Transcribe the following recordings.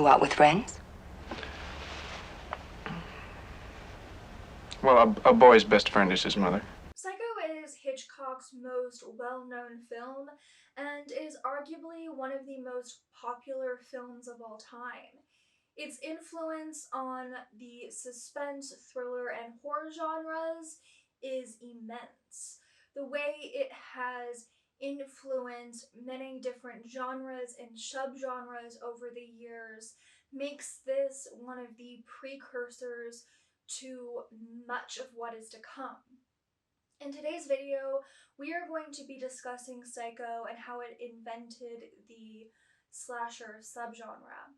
go out with friends? Well, a boy's best friend is his mother. Psycho is Hitchcock's most well-known film and is arguably one of the most popular films of all time. Its influence on the suspense, thriller, and horror genres is immense. The way it has influenced many different genres and subgenres over the years makes this one of the precursors to much of what is to come. In today's video, we are going to be discussing Psycho and how it invented the slasher subgenre.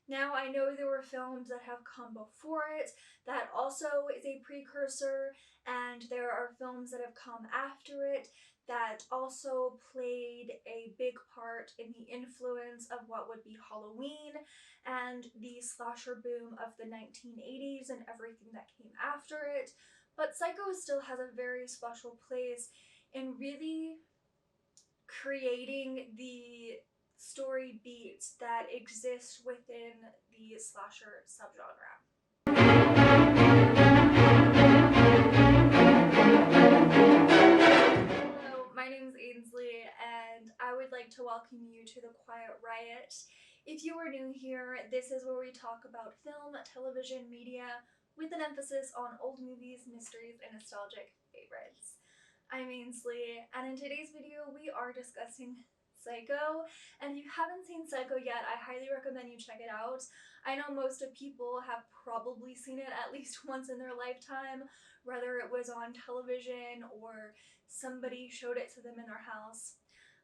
Now, I know there were films that have come before it that also is a precursor, and there are films that have come after it that also played a big part in the influence of what would be Halloween and the slasher boom of the 1980s and everything that came after it. But Psycho still has a very special place in really creating the story beats that exist within the slasher subgenre. Hello, my name is Ainsley, and I would like to welcome you to the Quiet Riot. If you are new here, this is where we talk about film, television, media, with an emphasis on old movies, mysteries, and nostalgic favorites. I'm Ainsley, and in today's video we are discussing Psycho, and if you haven't seen Psycho yet, I highly recommend you check it out. I know most of people have probably seen it at least once in their lifetime, whether it was on television or somebody showed it to them in their house.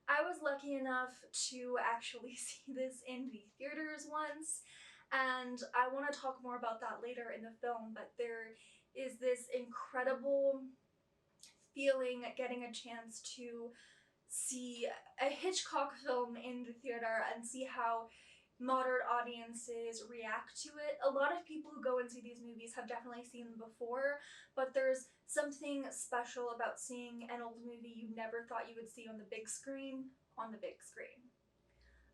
I was lucky enough to actually see this in the theaters once, and I want to talk more about that later in the film, but there is this incredible feeling getting a chance to see a Hitchcock film in the theater and see how modern audiences react to it. A lot of people who go and see these movies have definitely seen them before, but there's something special about seeing an old movie you never thought you would see on the big screen on the big screen.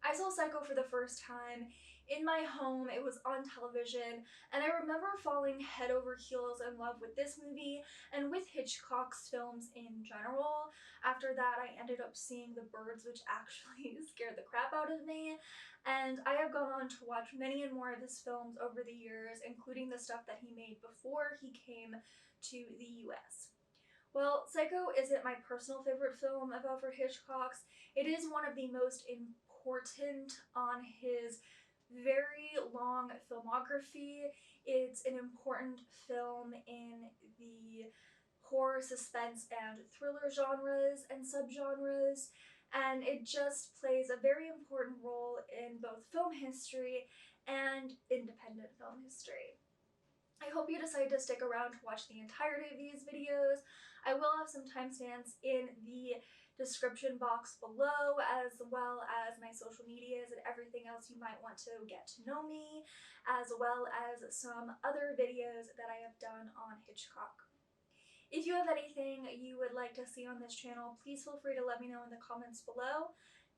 I saw Psycho for the first time in my home. It was on television, and I remember falling head over heels in love with this movie and with Hitchcock's films in general. After that, I ended up seeing The Birds, which actually scared the crap out of me, and I have gone on to watch many and more of his films over the years, including the stuff that he made before he came to the US. Well, Psycho isn't my personal favorite film of Alfred Hitchcock's. It is one of the most important on his very long filmography. It's an important film in the horror, suspense, and thriller genres and subgenres, and it just plays a very important role in both film history and independent film history. I hope you decide to stick around to watch the entirety of these videos. I will have some timestamps in the description box below, as well as my social medias and everything else you might want to get to know me, as well as some other videos that I have done on Hitchcock. If you have anything you would like to see on this channel, please feel free to let me know in the comments below,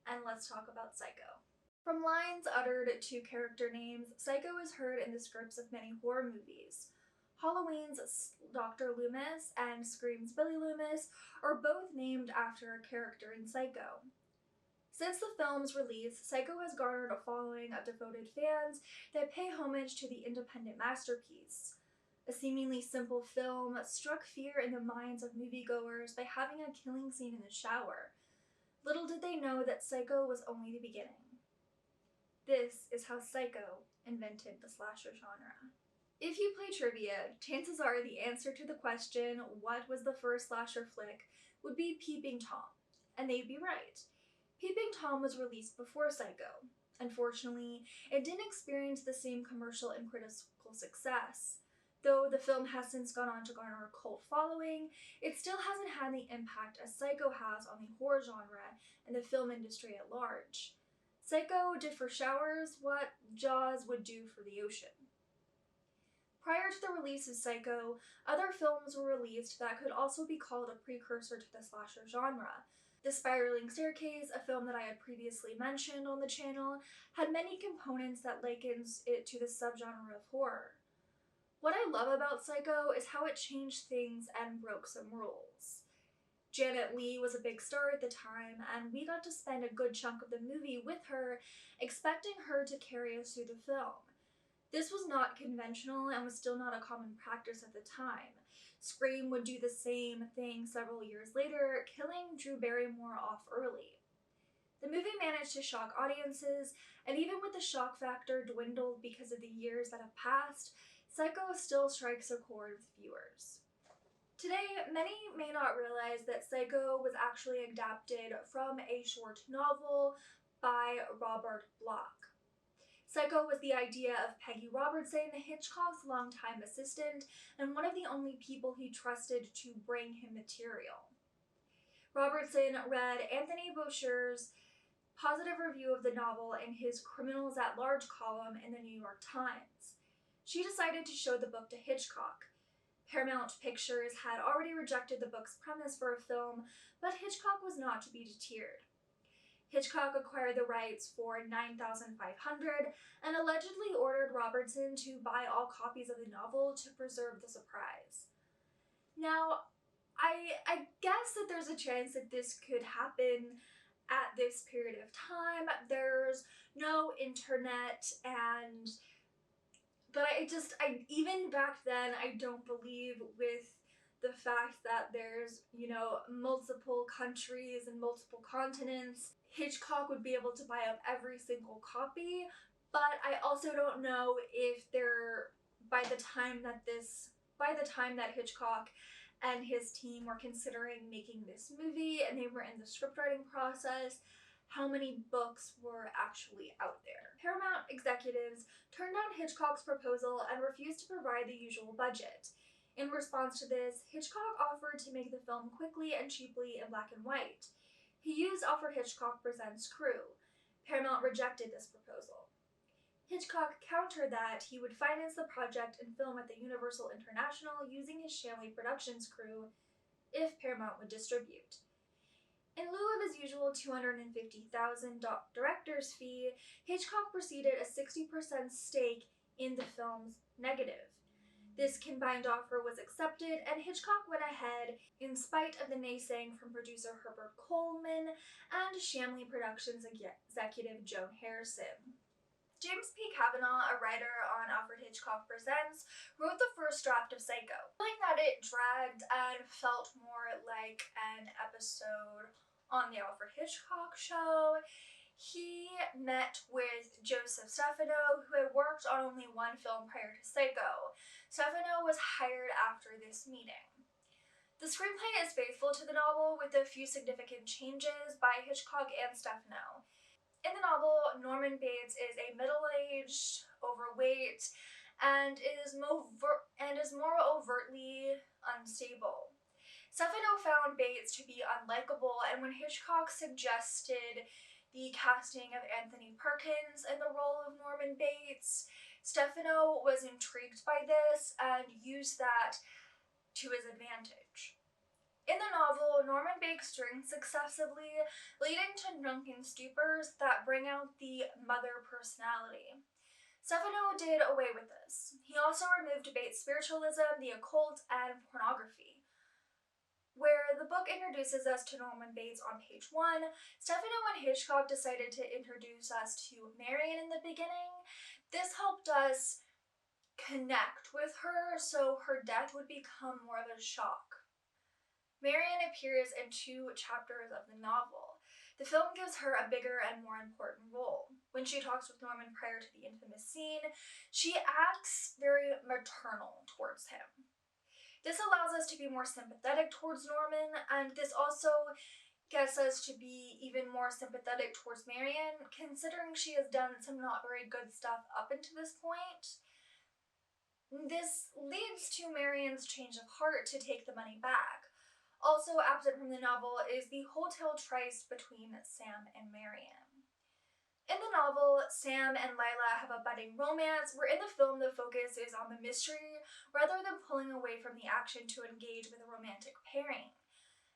and let's talk about Psycho. From lines uttered to character names, Psycho is heard in the scripts of many horror movies. Halloween's Dr. Loomis and Scream's Billy Loomis are both named after a character in Psycho. Since the film's release, Psycho has garnered a following of devoted fans that pay homage to the independent masterpiece. A seemingly simple film struck fear in the minds of moviegoers by having a killing scene in the shower. Little did they know that Psycho was only the beginning. This is how Psycho invented the slasher genre. If you play trivia, chances are the answer to the question, what was the first slasher flick, would be Peeping Tom, and they'd be right. Peeping Tom was released before Psycho. Unfortunately, it didn't experience the same commercial and critical success. Though the film has since gone on to garner a cult following, it still hasn't had the impact as Psycho has on the horror genre and the film industry at large. Psycho did for showers what Jaws would do for the ocean. Prior to the release of Psycho, other films were released that could also be called a precursor to the slasher genre, The Spiraling Staircase, a film that I had previously mentioned on the channel, had many components that likens it to the subgenre of horror. What I love about Psycho is how it changed things and broke some rules. Janet Leigh was a big star at the time, and we got to spend a good chunk of the movie with her, expecting her to carry us through the film. This was not conventional and was still not a common practice at the time. Scream would do the same thing several years later, killing Drew Barrymore off early. The movie managed to shock audiences, and even with the shock factor dwindled because of the years that have passed, Psycho still strikes a chord with viewers. Today, many may not realize that Psycho was actually adapted from a short novel by Robert Bloch. Psycho was the idea of Peggy Robertson, Hitchcock's longtime assistant, and one of the only people he trusted to bring him material. Robertson read Anthony Boucher's positive review of the novel in his Criminals at Large column in the New York Times. She decided to show the book to Hitchcock. Paramount Pictures had already rejected the book's premise for a film, but Hitchcock was not to be deterred. Hitchcock acquired the rights for $9,500 and allegedly ordered Robertson to buy all copies of the novel to preserve the surprise. Now, I guess that there's a chance that this could happen at this period of time. There's no internet, but even back then, I don't believe with the fact that there's, multiple countries and multiple continents, Hitchcock would be able to buy up every single copy. But I also don't know if by the time that Hitchcock and his team were considering making this movie and they were in the scriptwriting process, how many books were actually out there. Paramount executives turned down Hitchcock's proposal and refused to provide the usual budget. In response to this, Hitchcock offered to make the film quickly and cheaply in black and white. He used Alfred Hitchcock Presents Crew. Paramount rejected this proposal. Hitchcock countered that he would finance the project and film at the Universal International using his Shanley Productions crew if Paramount would distribute. In lieu of his usual $250,000 director's fee, Hitchcock proceeded a 60% stake in the film's negative. This combined offer was accepted, and Hitchcock went ahead in spite of the naysaying from producer Herbert Coleman and Shanley Productions executive Joan Harrison. James P. Kavanaugh, a writer on Alfred Hitchcock Presents, wrote the first draft of Psycho. Feeling that it dragged and felt more like an episode on the Alfred Hitchcock show, he met with Joseph Stefano, who had worked on only one film prior to Psycho. Stefano was hired after this meeting. The screenplay is faithful to the novel with a few significant changes by Hitchcock and Stefano. In the novel, Norman Bates is a middle-aged, overweight, and is more overtly unstable. Stefano found Bates to be unlikable, and when Hitchcock suggested the casting of Anthony Perkins in the role of Norman Bates, Stefano was intrigued by this and used that to his advantage. In the novel, Norman Bates drinks excessively, leading to drunken stupors that bring out the mother personality. Stefano did away with this. He also removed Bates' spiritualism, the occult, and pornography. Where the book introduces us to Norman Bates on page 1, Stefano and Hitchcock decided to introduce us to Marion in the beginning. This helped us connect with her, so her death would become more of a shock. Marion appears in 2 chapters of the novel. The film gives her a bigger and more important role. When she talks with Norman prior to the infamous scene, she acts very maternal towards him. This allows us to be more sympathetic towards Norman, and this also gets us to be even more sympathetic towards Marion, considering she has done some not very good stuff up until this point. This leads to Marion's change of heart to take the money back. Also absent from the novel is the hotel tryst between Sam and Marion. In the novel, Sam and Lila have a budding romance, where in the film the focus is on the mystery rather than pulling away from the action to engage with a romantic pairing.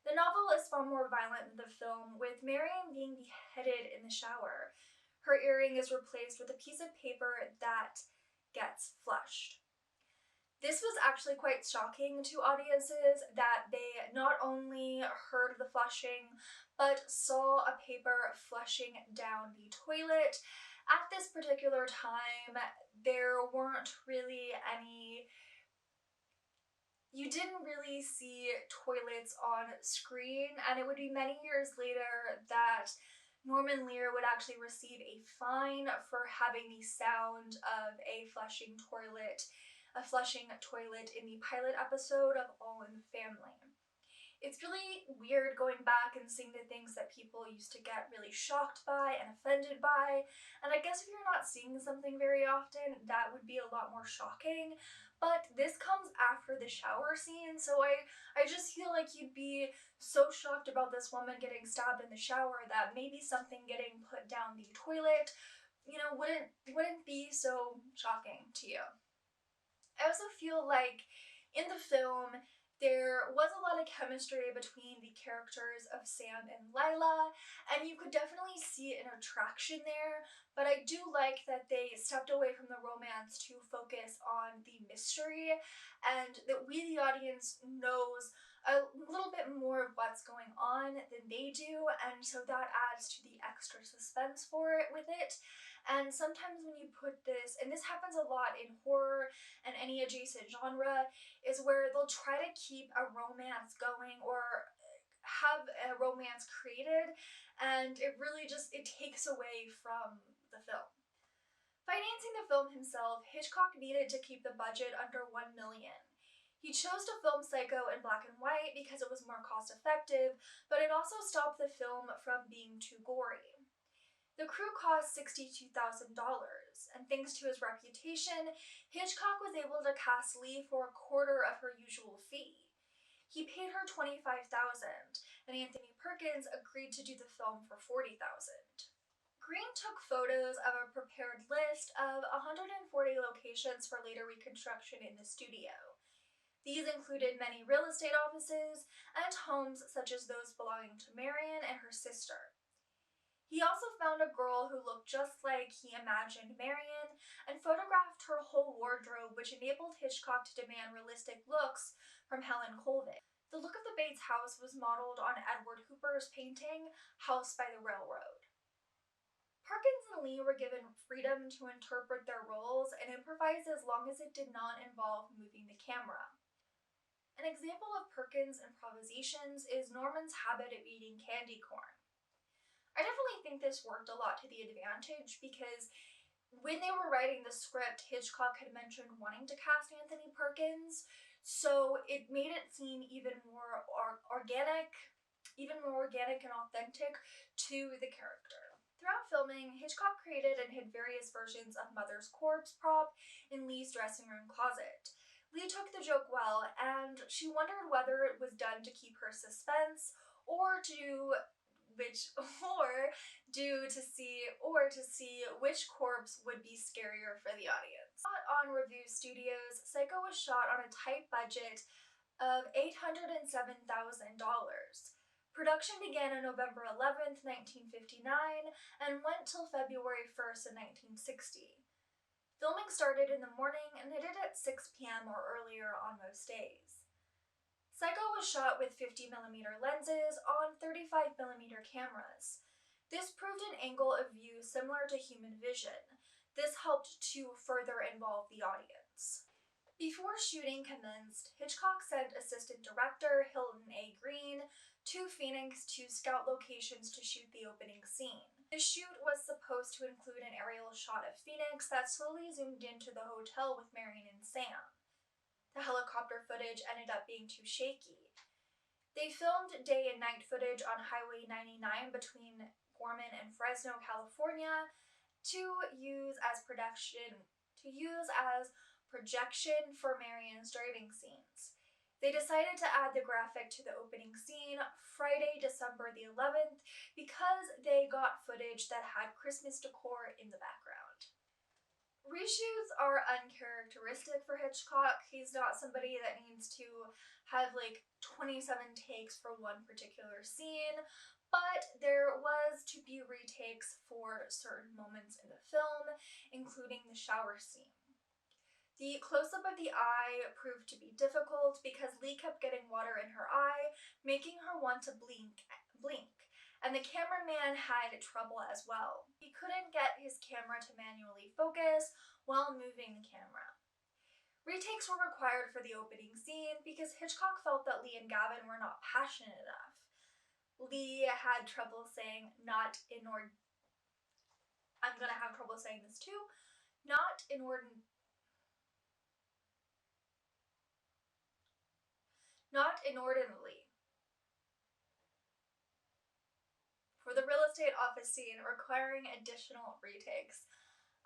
The novel is far more violent than the film, with Marion being beheaded in the shower. Her earring is replaced with a piece of paper that gets flushed. This was actually quite shocking to audiences that they not only heard the flushing, but saw a paper flushing down the toilet. At this particular time, there weren't really any you didn't really see toilets on screen, and it would be many years later that Norman Lear would actually receive a fine for having the sound of a flushing toilet in the pilot episode of All in the Family. It's really weird going back and seeing the things that people used to get really shocked by and offended by, and I guess if you're not seeing something very often, that would be a lot more shocking. But this comes after the shower scene, so I just feel like you'd be so shocked about this woman getting stabbed in the shower that maybe something getting put down the toilet, wouldn't be so shocking to you. I also feel like in the film, there was a lot of chemistry between the characters of Sam and Lila, and you could definitely see an attraction there, but I do like that they stepped away from the romance to focus on the mystery, and that we, the audience, knows a little bit more of what's going on than they do, and so that adds to the extra suspense for it with it. And sometimes when you put this, and this happens a lot in horror and any adjacent genre, is where they'll try to keep a romance going or have a romance created, and it really just, it takes away from the film. Financing the film himself, Hitchcock needed to keep the budget under $1 million. He chose to film Psycho in black and white because it was more cost effective, but it also stopped the film from being too gory. The crew cost $62,000, and thanks to his reputation, Hitchcock was able to cast Lee for a quarter of her usual fee. He paid her $25,000, and Anthony Perkins agreed to do the film for $40,000. Green took photos of a prepared list of 140 locations for later reconstruction in the studio. These included many real estate offices and homes such as those belonging to Marion and her sister. He also found a girl who looked just like he imagined Marion and photographed her whole wardrobe, which enabled Hitchcock to demand realistic looks from Helen Colvin. The look of the Bates house was modeled on Edward Hooper's painting, House by the Railroad. Perkins and Lee were given freedom to interpret their roles and improvise as long as it did not involve moving the camera. An example of Perkins' improvisations is Norman's habit of eating candy corn. I definitely think this worked a lot to the advantage because when they were writing the script, Hitchcock had mentioned wanting to cast Anthony Perkins, so it made it seem even more organic and authentic to the character. Throughout filming, Hitchcock created and hid various versions of Mother's corpse prop in Lee's dressing room closet. Lee took the joke well, and she wondered whether it was done to keep her suspense or to see which corpse would be scarier for the audience. Shot on Revue Studios, Psycho was shot on a tight budget of $807,000. Production began on November 11th, 1959, and went till February 1st of 1960. Filming started in the morning and ended at 6 p.m. or earlier on most days. Psycho was shot with 50mm lenses on 35mm cameras. This proved an angle of view similar to human vision. This helped to further involve the audience. Before shooting commenced, Hitchcock sent assistant director Hilton A. Green to Phoenix to scout locations to shoot the opening scene. The shoot was supposed to include an aerial shot of Phoenix that slowly zoomed into the hotel with Marion and Sam. The helicopter footage ended up being too shaky. They filmed day and night footage on Highway 99 between Gorman and Fresno, California, to use as projection for Marion's driving scenes. They decided to add the graphic to the opening scene Friday, December the 11th, because they got footage that had Christmas decor in the background. Reshoots are uncharacteristic for Hitchcock. He's not somebody that needs to have like 27 takes for one particular scene, but there was to be retakes for certain moments in the film, including the shower scene. The close-up of the eye proved to be difficult because Lee kept getting water in her eye, making her want to blink, and the cameraman had trouble as well. He couldn't get his camera to manually focus while moving the camera. Retakes were required for the opening scene because Hitchcock felt that Lee and Gavin were not passionate enough. Lee had trouble saying not inordinate. I'm gonna have trouble saying this too. Not inordinate. Not inordinately. For the real estate office scene requiring additional retakes.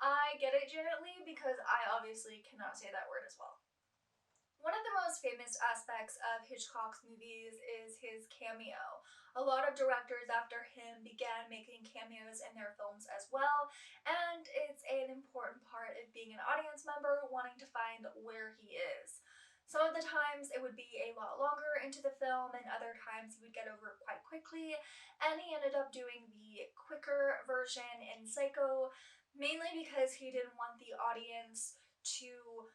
I get it, Janet Leigh, because I obviously cannot say that word as well. One of the most famous aspects of Hitchcock's movies is his cameo. A lot of directors after him began making cameos in their films as well, and it's an important part of being an audience member wanting to find where he is. Some of the times it would be a lot longer into the film, and other times he would get over it quite quickly, and he ended up doing the quicker version in Psycho, mainly because he didn't want the audience to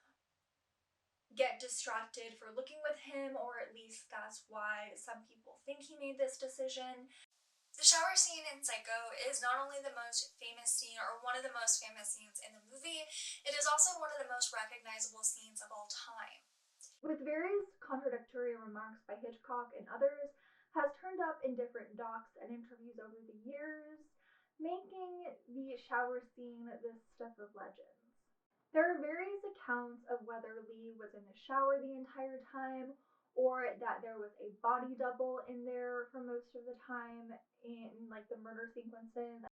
get distracted for looking with him, or at least that's why some people think he made this decision. The shower scene in Psycho is not only the most famous scene, or one of the most famous scenes in the movie, it is also one of the most recognizable scenes of all time. With various contradictory remarks by Hitchcock and others, has turned up in different docs and interviews over the years, making the shower scene this stuff of legend. There are various accounts of whether Lee was in the shower the entire time, or that there was a body double in there for most of the time in like the murder sequences.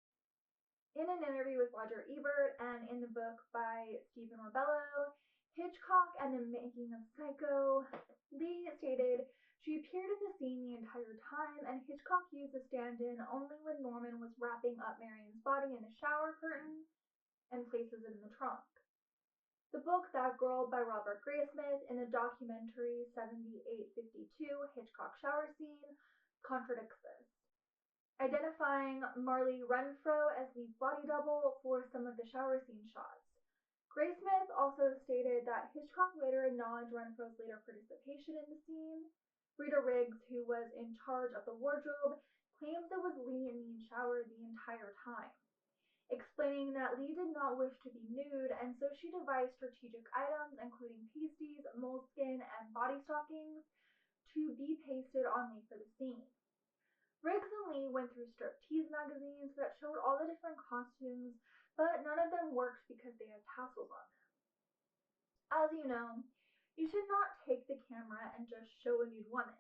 In an interview with Roger Ebert and in the book by Stephen Orbello, Hitchcock and the Making of Psycho, Lee stated, "She appeared in the scene the entire time, and Hitchcock used the stand-in only when Norman was wrapping up Marion's body in the shower curtain and places it in the trunk." The book That Girl by Robert Graysmith in the documentary 7852 Hitchcock Shower Scene contradicts this, identifying Marlee Renfro as Lee's body double for some of the shower scene shots. Graysmith also stated that Hitchcock later acknowledged Renfro's later participation in the scene. Rita Riggs, who was in charge of the wardrobe, claims it was Lee in the shower the entire time, explaining that Lee did not wish to be nude, and so she devised strategic items, including pasties, moleskin, and body stockings, to be pasted on Lee for the scene. Riggs and Lee went through striptease magazines that showed all the different costumes, but none of them worked because they had tassels on them. As you know, you should not take the camera and just show a nude woman.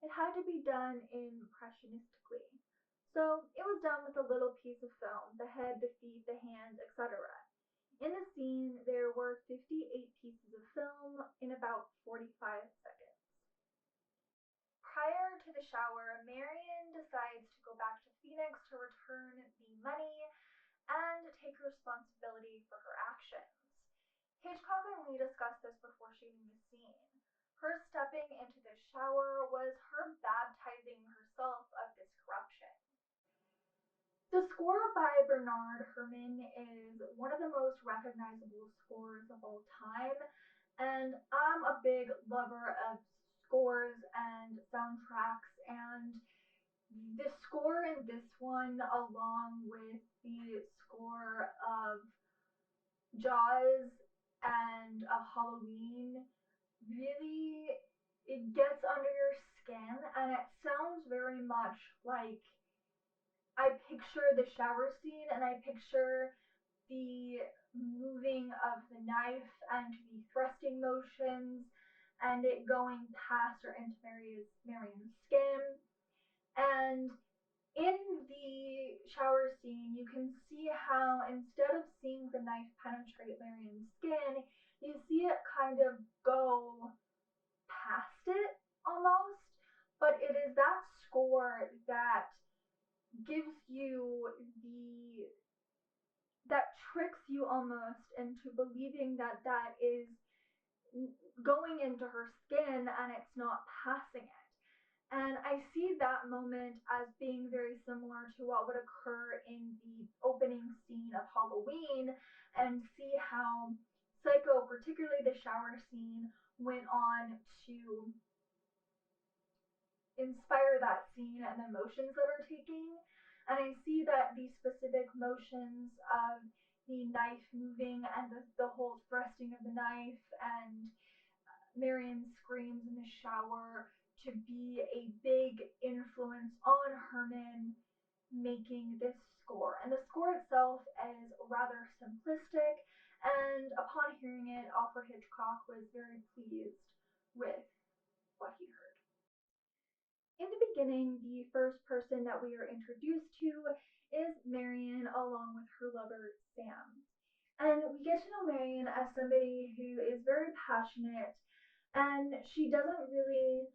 It had to be done impressionistically. So it was done with a little piece of film, the head, the feet, the hands, etc. In the scene, there were 58 pieces of film in about 45 seconds. Prior to the shower, Marion decides to go back to Phoenix to return the money and take responsibility for her actions. Hitchcock and Lee discussed this before shooting the scene. Her stepping into the shower was her baptizing herself of this corruption. The score by Bernard Herrmann is one of the most recognizable scores of all time, and I'm a big lover of scores and soundtracks, and the score in this one, along with the score of Jaws and of Halloween, really, it gets under your skin, and it sounds very much like I picture the shower scene, and I picture the moving of the knife and the thrusting motions and it going past or into Marion's skin. And in the shower scene, you can see how instead of seeing the knife penetrate Marion's skin, you see it kind of go past it almost. But it is that score that gives you the that tricks you almost into believing that that is going into her skin and it's not passing it. And I see that moment as being very similar to what would occur in the opening scene of Halloween, and see how Psycho, particularly the shower scene, went on to inspire that scene and the motions that are taking. And I see that these specific motions of the knife moving and the whole thrusting of the knife and Marion screams in the shower to be a big influence on Herman making this score. And the score itself is rather simplistic, and upon hearing it, Alfred Hitchcock was very pleased with what he heard. In the beginning, the first person that we are introduced to is Marion along with her lover Sam. And we get to know Marion as somebody who is very passionate, and she doesn't really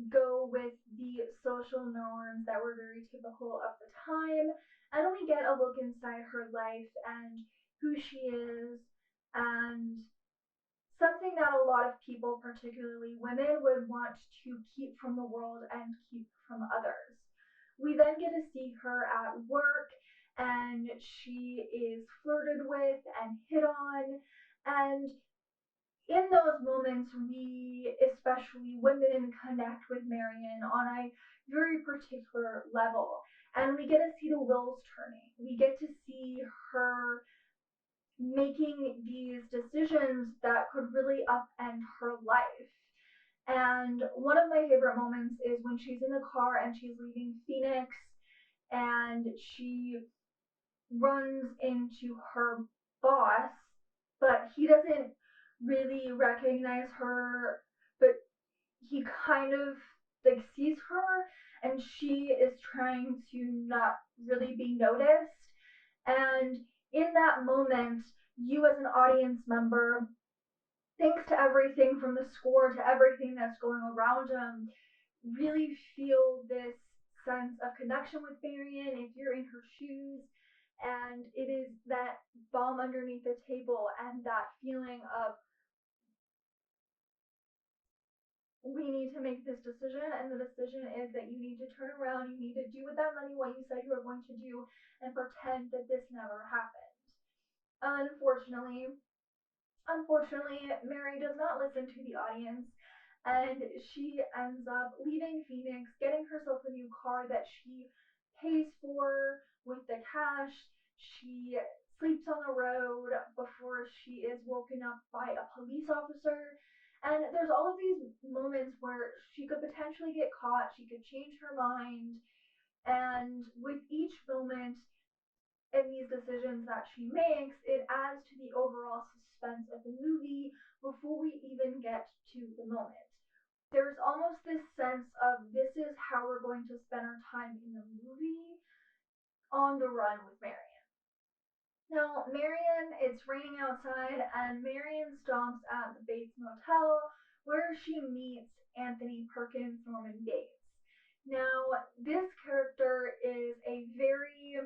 go with the social norms that were very typical of the time. And we get a look inside her life and who she is, and something that a lot of people, particularly women, would want to keep from the world and keep from others. We then get to see her at work, and she is flirted with and hit on. And in those moments, we, especially women, connect with Marion on a very particular level. And we get to see the wheels turning. We get to see her making these decisions that could really upend her life. And one of my favorite moments is when she's in the car and she's leaving Phoenix and she runs into her boss, but he doesn't really recognize her, but he kind of like sees her and she is trying to not really be noticed. And in that moment, you as an audience member, thanks to everything from the score to everything that's going around him, really feel this sense of connection with Marion if you're in her shoes. And it is that bomb underneath the table and that feeling of we need to make this decision, and the decision is that you need to turn around, you need to do with that money what you said you were going to do, and pretend that this never happened. Unfortunately, Unfortunately, Mary does not listen to the audience, and she ends up leaving Phoenix, getting herself a new car that she pays for with the cash. She sleeps on the road before she is woken up by a police officer. And there's all of these moments where she could potentially get caught, she could change her mind, and with each moment, in these decisions that she makes, it adds to the overall suspense of the movie before we even get to the moment. There's almost this sense of this is how we're going to spend our time in the movie on the run with Marion. Now, Marion, it's raining outside, and Marion stops at the Bates Motel where she meets Anthony Perkins, Norman Bates. Now, this character is a very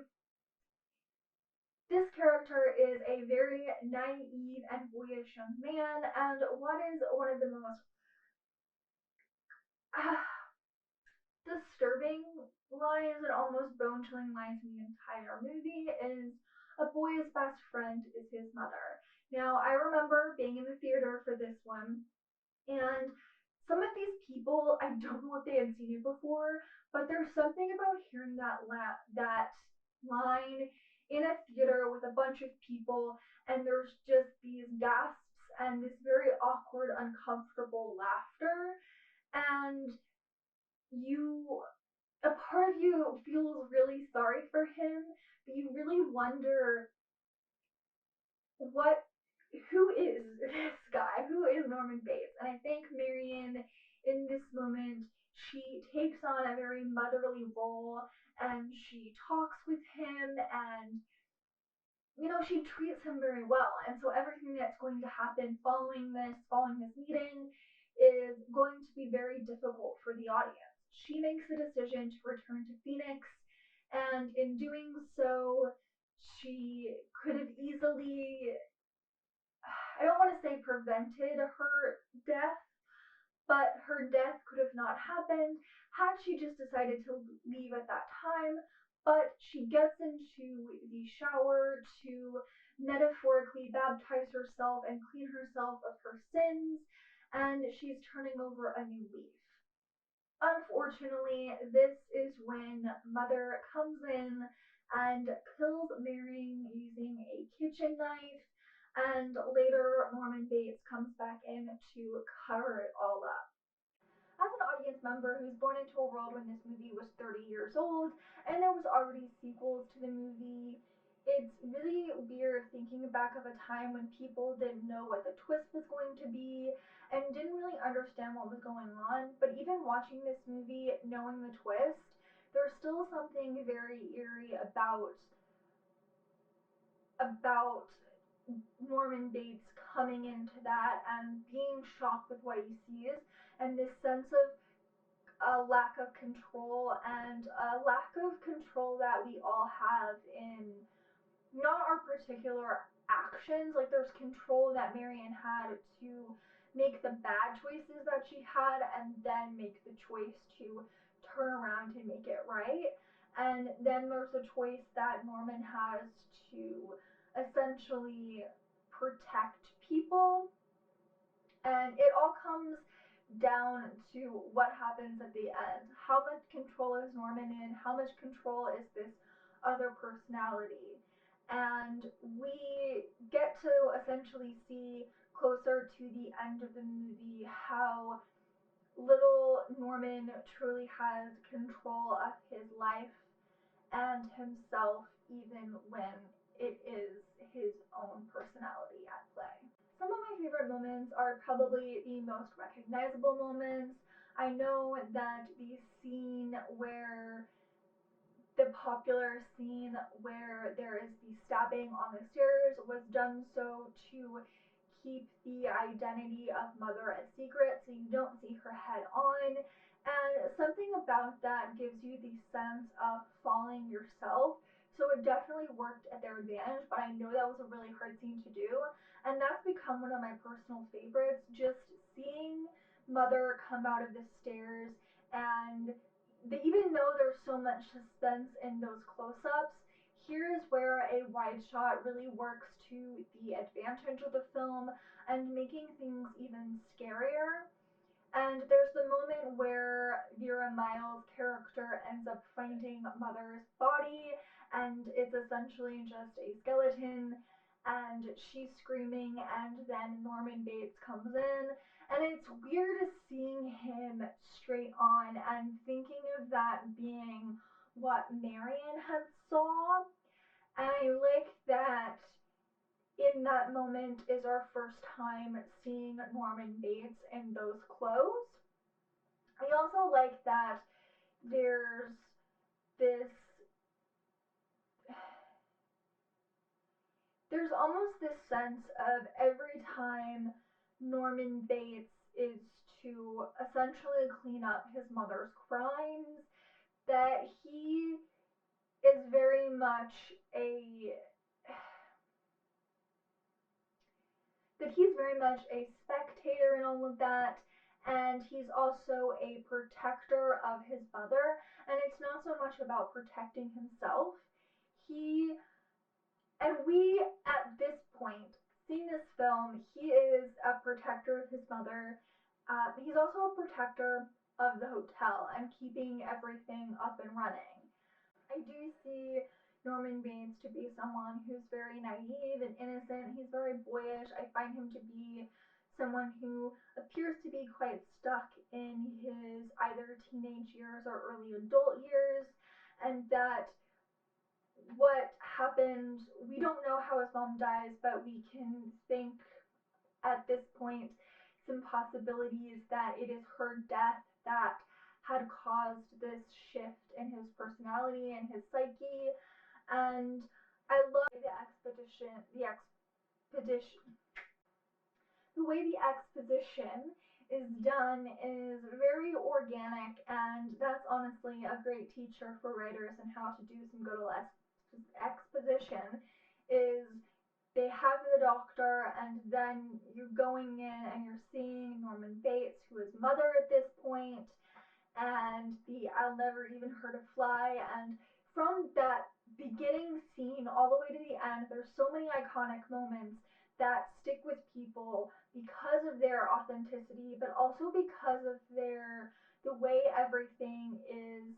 naive and boyish young man, and what is one of the most uh, disturbing lines and almost bone chilling lines in the entire movie is a boy's best friend is his mother. Now, I remember being in the theater for this one, and some of these people, I don't know if they had seen it before, but there's something about hearing that line in a theater with a bunch of people, and there's just these gasps and this very awkward, uncomfortable laughter, and you a part of you feels really sorry for him, but you really wonder what who is this guy? Who is Norman Bates? And I think Marion, in this moment, she takes on a very motherly role and she talks with him and she treats him very well. And so everything that's going to happen following this meeting is going to be very difficult for the audience. She makes the decision to return to Phoenix, and in doing so, She could have easily, I don't want to say prevented her death, but her death could have not happened had she just decided to leave at that time. But she gets into the shower to metaphorically baptize herself and clean herself of her sins, and she's turning over a new leaf. Unfortunately, this is when Mother comes in and kills Marion using a kitchen knife, and later Norman Bates comes back in to cover it all up. As an audience member who's born into a world when this movie was 30 years old and there was already sequels to the movie, it's really weird thinking back of a time when people didn't know what the twist was going to be and didn't really understand what was going on. But even watching this movie, knowing the twist, there's still something very eerie about Norman Bates coming into that and being shocked with what he sees, and this sense of a lack of control and a lack of control that we all have in not our particular actions. Like there's control that Marion had to make the bad choices that she had and then make the choice to turn around and make it right. And then there's a choice that Norman has to essentially protect people, and it all comes down to what happens at the end. How much control is Norman in? How much control is this other personality? And we get to essentially see closer to the end of the movie how little Norman truly has control of his life and himself, even when it is his own personality at play. Some of my favorite moments are probably the most recognizable moments. I know that the scene where the popular scene where there is the stabbing on the stairs was done so to keep the identity of Mother a secret so you don't see her head on. And something about that gives you the sense of falling yourself. So it definitely worked at their advantage, but I know that was a really hard scene to do. And that's become one of my personal favorites. Just seeing Mother come out of the stairs and even though there's so much suspense in those close-ups, here is where a wide shot really works to the advantage of the film and making things even scarier. And there's the moment where Vera Miles' character ends up finding Mother's body, and it's essentially just a skeleton, and she's screaming, and then Norman Bates comes in, and it's weird seeing him straight on and thinking of that being what Marion had saw. And I like that in that moment is our first time seeing Norman Bates in those clothes. I also like that there's this there's almost this sense of every time Norman Bates is to essentially clean up his mother's crimes, that he is very much a that he's very much a spectator in all of that, and he's also a protector of his mother, and it's not so much about protecting himself. He and we at this point, seeing this film, he is a protector of his mother. He's also a protector of the hotel and keeping everything up and running. I do see Norman Bates to be someone who's very naive and innocent. He's very boyish. I find him to be someone who appears to be quite stuck in his either teenage years or early adult years, and that what happened, we don't know how his mom dies, but we can think at this point some possibilities that it is her death that had caused this shift in his personality and his psyche. And I love the way the exposition is done is very organic, and that's honestly a great teacher for writers and how to do some good exposition is they have the doctor, and then you're going in and you're seeing Norman Bates, who is mother at this point, and the I'll Never Even Hurt a Fly. And from that beginning scene all the way to the end, there's so many iconic moments that stick with people because of their authenticity, but also because of the way everything is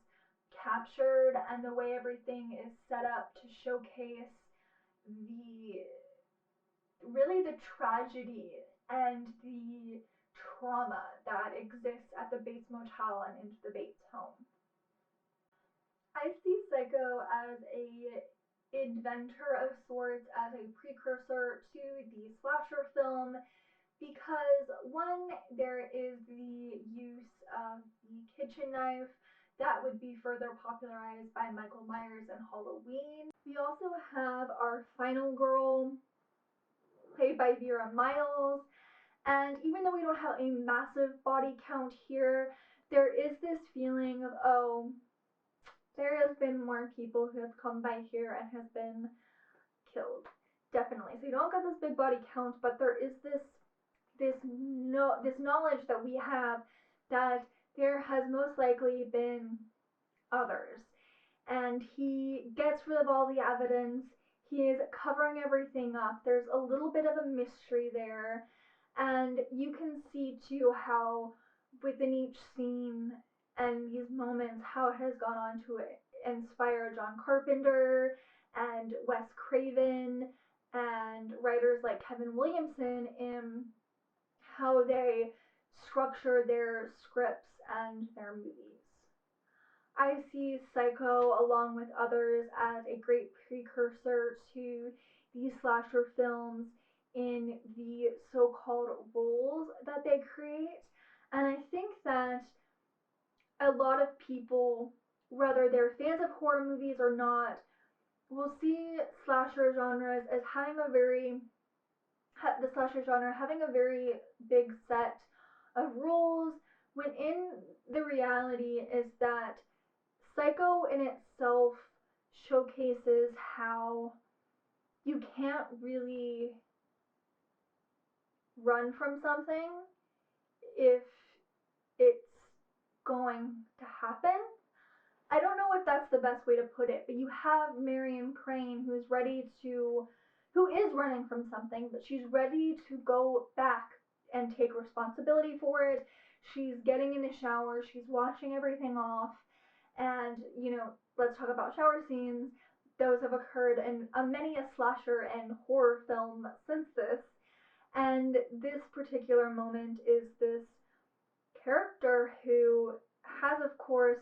captured and the way everything is set up to showcase the really the tragedy and the trauma that exists at the Bates Motel and into the Bates home. I see Psycho as a inventor of sorts, as a precursor to the slasher film, because one, there is the use of the kitchen knife that would be further popularized by Michael Myers in Halloween. We also have our final girl, played by Vera Miles, and even though we don't have a massive body count here, there is this feeling of, oh, there has been more people who have come by here and have been killed. Definitely. So you don't get this big body count, but there is this knowledge that we have that there has most likely been others. And he gets rid of all the evidence. He is covering everything up. There's a little bit of a mystery there. And you can see too how within each scene and these moments how it has gone on to inspire John Carpenter and Wes Craven and writers like Kevin Williamson in how they structure their scripts and their movies. I see Psycho, along with others, as a great precursor to these slasher films in the so called roles that they create. And I think that a lot of people, whether they're fans of horror movies or not, will see slasher genres as having a very the slasher genre having a very big set of rules, when in the reality is that Psycho in itself showcases how you can't really run from something if it's going to happen. I don't know if that's the best way to put it, but you have Marion Crane who is running from something, but she's ready to go back and take responsibility for it. She's getting in the shower, she's washing everything off, and let's talk about shower scenes. Those have occurred in many a slasher and horror film since this, and this particular moment is this character who has, of course,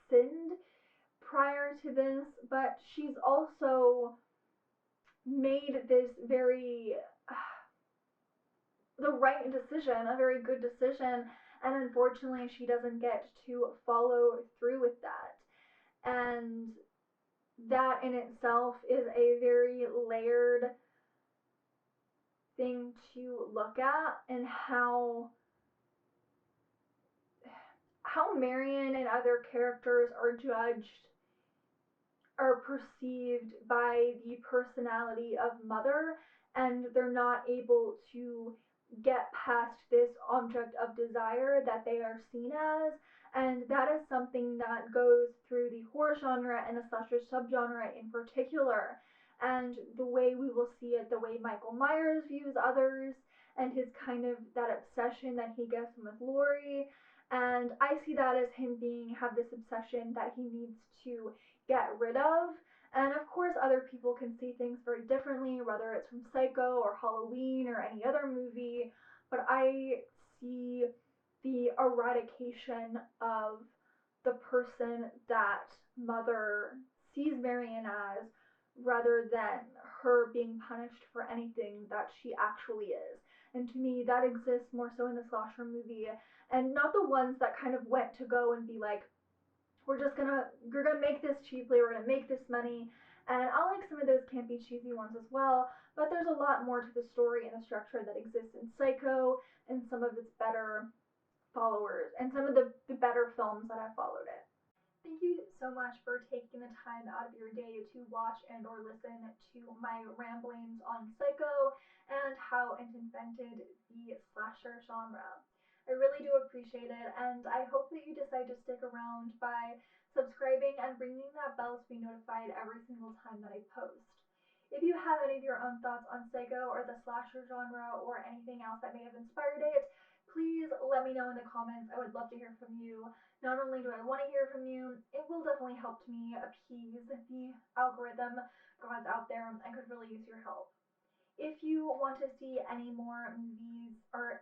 sinned prior to this, but she's also made this very the right decision, a very good decision, and unfortunately she doesn't get to follow through with that. And that in itself is a very layered thing to look at, and how Marion and other characters are judged, are perceived by the personality of Mother, and they're not able to get past this object of desire that they are seen as. And that is something that goes through the horror genre and the slasher subgenre in particular. And the way we will see it, the way Michael Myers views others, and his kind of that obsession that he gets with Laurie. And I see that as him have this obsession that he needs to get rid of. And of course, other people can see things very differently, whether it's from Psycho or Halloween or any other movie. But I see the eradication of the person that Mother sees Marion as, rather than her being punished for anything that she actually is. And to me, that exists more so in the slasher movie, and not the ones that kind of went to go and be like, we're gonna make this cheaply, we're gonna make this money. And I like some of those campy, cheesy ones as well, but there's a lot more to the story and the structure that exists in Psycho and some of its better followers and some of the better films that have followed it. Thank you you so much for taking the time out of your day to watch and or listen to my ramblings on Psycho and how it invented the slasher genre. I really do appreciate it, and I hope that you decide to stick around by subscribing and ringing that bell to be notified every single time that I post. If you have any of your own thoughts on Psycho or the slasher genre or anything else that may have inspired it, please let me know in the comments. I would love to hear from you. Not only do I want to hear from you, it will definitely help me appease the algorithm gods out there. I could really use your help. If you want to see any more movies or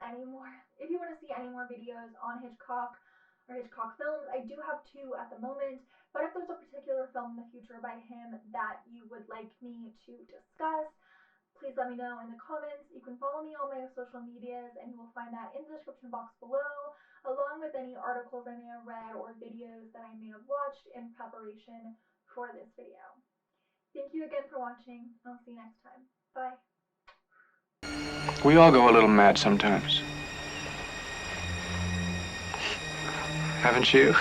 if you want to see any more videos on Hitchcock or Hitchcock films, I do have two at the moment. But if there's a particular film in the future by him that you would like me to discuss, please let me know in the comments. You can follow me on my social medias, and you will find that in the description box below, along with any articles I may have read or videos that I may have watched in preparation for this video. Thank you again for watching. I'll see you next time. Bye. We all go a little mad sometimes. Haven't you?